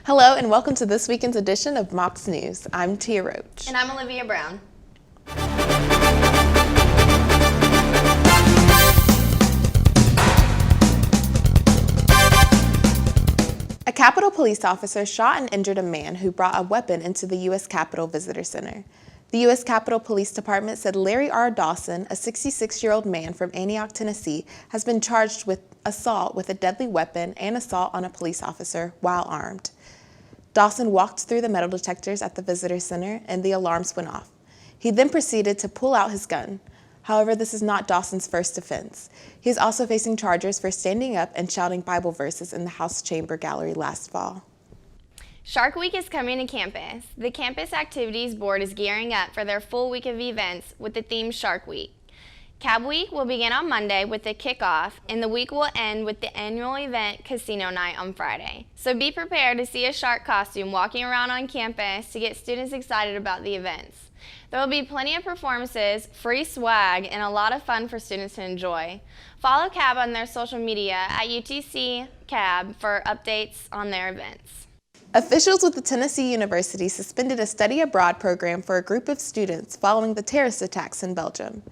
Hello and welcome to this weekend's edition of Mox News. I'm Tia Roach. And I'm Olivia Brown. A Capitol police officer shot and injured a man who brought a weapon into the U.S. Capitol Visitor Center. The U.S. Capitol Police Department said Larry R. Dawson, a 66-year-old man from Antioch, Tennessee, has been charged with assault with a deadly weapon and assault on a police officer while armed. Dawson walked through the metal detectors at the visitor center and the alarms went off. He then proceeded to pull out his gun. However, this is not Dawson's first offense. He is also facing charges for standing up and shouting Bible verses in the House Chamber Gallery last fall. Shark Week is coming to campus. The Campus Activities Board is gearing up for their full week of events with the theme Shark Week. Cab Week will begin on Monday with the kickoff, and the week will end with the annual event Casino Night on Friday. So be prepared to see a shark costume walking around on campus to get students excited about the events. There will be plenty of performances, free swag, and a lot of fun for students to enjoy. Follow CAB on their social media at UTC CAB for updates on their events. Officials with the Tennessee University suspended a study abroad program for a group of students following the terrorist attacks in Belgium.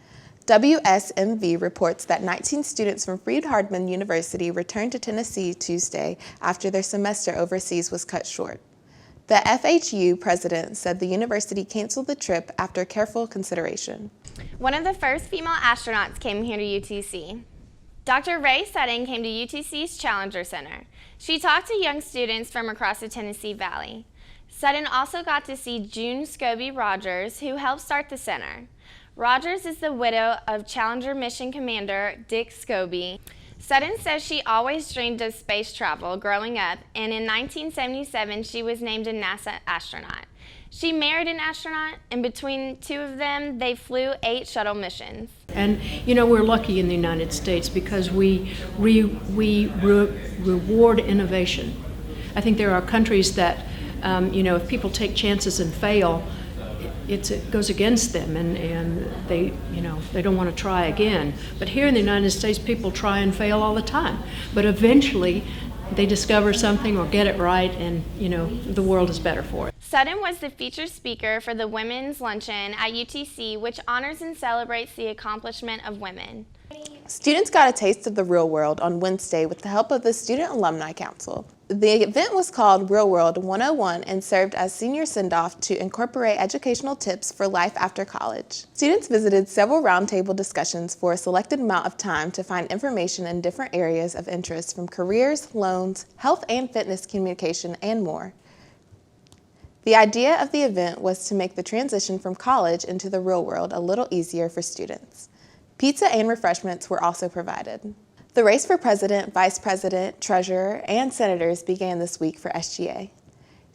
WSMV reports that 19 students from Freed-Hardeman University returned to Tennessee Tuesday after their semester overseas was cut short. The FHU president said the university canceled the trip after careful consideration. One of the first female astronauts came here to UTC. Dr. Ray Sutton came to UTC's Challenger Center. She talked to young students from across the Tennessee Valley. Sutton also got to see June Scobie Rogers, who helped start the center. Rogers is the widow of Challenger mission commander Dick Scobie. Sutton says she always dreamed of space travel growing up, and in 1977 she was named a NASA astronaut. She married an astronaut, and between two of them, they flew 8 shuttle missions. And you know, we're lucky in the United States because we reward innovation. I think there are countries that, if people take chances and fail, it goes against them, and they don't want to try again. But here in the United States, people try and fail all the time. But eventually, they discover something or get it right, and the world is better for it. Sutton was the featured speaker for the Women's Luncheon at UTC, which honors and celebrates the accomplishment of women. Students got a taste of the real world on Wednesday with the help of the Student Alumni Council. The event was called Real World 101 and served as senior send-off to incorporate educational tips for life after college. Students visited several roundtable discussions for a selected amount of time to find information in different areas of interest from careers, loans, health and fitness communication, and more. The idea of the event was to make the transition from college into the real world a little easier for students. Pizza and refreshments were also provided. The race for president, vice president, treasurer, and senators began this week for SGA.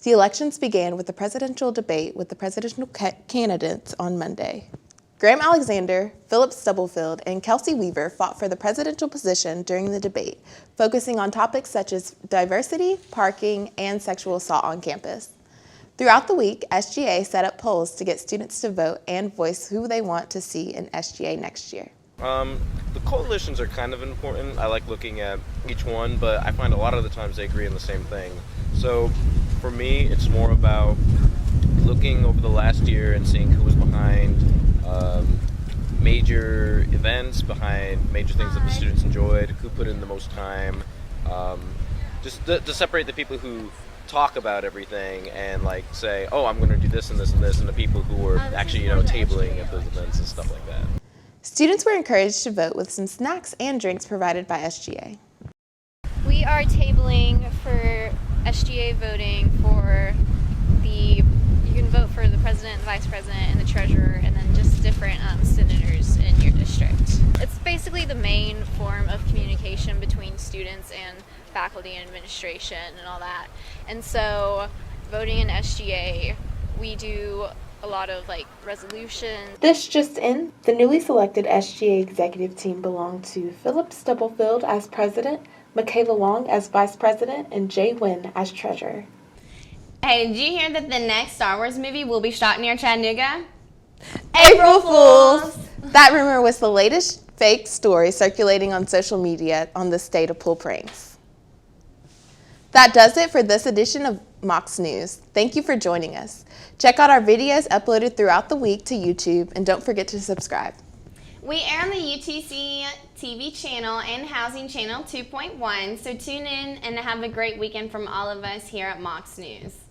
The elections began with the presidential debate with the presidential candidates on Monday. Graham Alexander, Philip Stubblefield, and Kelsey Weaver fought for the presidential position during the debate, focusing on topics such as diversity, parking, and sexual assault on campus. Throughout the week, SGA set up polls to get students to vote and voice who they want to see in SGA next year. The coalitions are kind of important. I like looking at each one, but I find a lot of the times they agree on the same thing. So for me, it's more about looking over the last year and seeing who was behind major events, behind major things that the students enjoyed, who put in the most time, just to separate the people who talk about everything and like say, oh, I'm going to do this and this and this, and the people who were actually, tabling at those events and stuff like that. Students were encouraged to vote with some snacks and drinks provided by SGA. We are tabling for SGA voting for you can vote for the president, the vice president, and the treasurer, and then just different senators in your district. It's basically the main form of communication between students and faculty and administration and all that. And so voting in SGA, we do a lot of resolutions. This just in, the newly selected SGA executive team belonged to Philip Stubblefield as president, Michaela Long as vice president, and Jay Wynn as treasurer. Hey, did you hear that the next Star Wars movie will be shot near Chattanooga? April Fools! That rumor was the latest fake story circulating on social media on the state of pull pranks. That does it for this edition of Mox News. Thank you for joining us. Check out our videos uploaded throughout the week to YouTube, and don't forget to subscribe. We air on the UTC TV channel and Housing Channel 2.1, so tune in and have a great weekend from all of us here at Mox News.